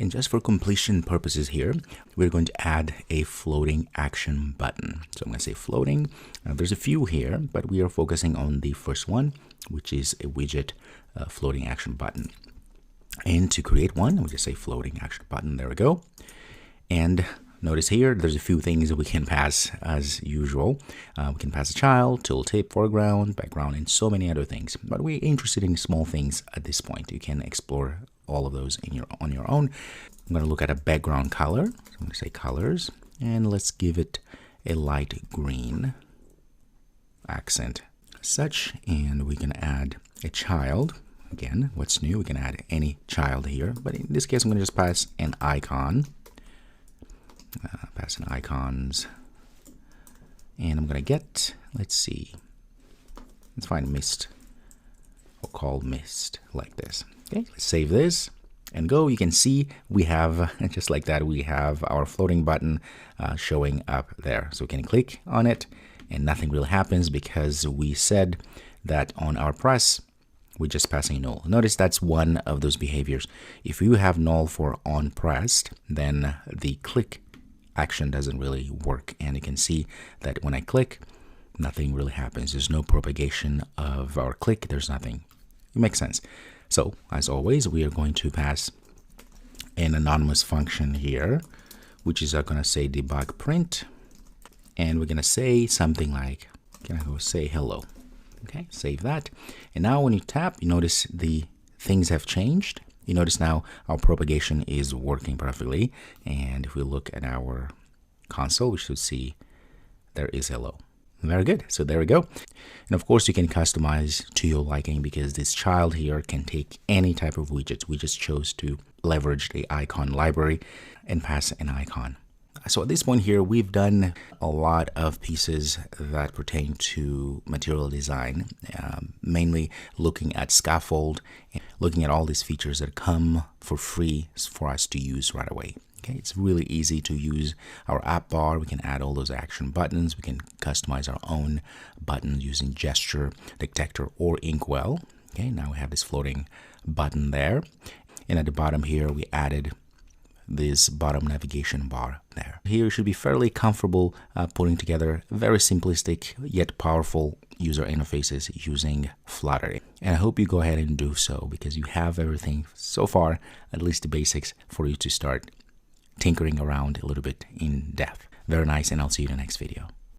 And just for completion purposes here, we're going to add a floating action button. So I'm going to say floating. There's a few here, but we are focusing on the first one, which is a widget floating action button. And to create one, we just say floating action button. There we go. And notice here, there's a few things that we can pass as usual. We can pass a child, tooltip, foreground, background, and so many other things. But we're interested in small things at this point. You can explore all of those on your own. I'm going to look at a background color. So I'm going to say colors, and let's give it a light green accent as such. And we can add a child. Again, what's new? We can add any child here, but in this case, I'm going to just pass an icon. Pass in icons, and I'm going to get, let's see, let's find mist. I'll call mist like this. Okay, let's save this and go. You can see we have, just like that, we have our floating button showing up there. So we can click on it and nothing really happens because we said that on our press, we're just passing null. Notice that's one of those behaviors. If you have null for on pressed, then the click action doesn't really work. And you can see that when I click, nothing really happens. There's no propagation of our click. There's nothing. It makes sense. So as always, we are going to pass an anonymous function here, which is going to say debug print. And we're going to say something like, can I go say hello? Okay, save that. And now when you tap, you notice the things have changed. You notice now our propagation is working perfectly. And if we look at our console, we should see there is hello. Very good. So there we go. And of course, you can customize to your liking because this child here can take any type of widgets. We just chose to leverage the icon library and pass an icon. So at this point here, we've done a lot of pieces that pertain to material design, mainly looking at scaffold, and looking at all these features that come for free for us to use right away. Okay, it's really easy to use our app bar. We can add all those action buttons. We can customize our own buttons using gesture, detector, or inkwell. Okay, now we have this floating button there. And at the bottom here, we added this bottom navigation bar there. Here you should be fairly comfortable putting together very simplistic yet powerful user interfaces using Flutter. And I hope you go ahead and do so because you have everything so far, at least the basics, for you to start tinkering around a little bit in depth. Very nice, and I'll see you in the next video.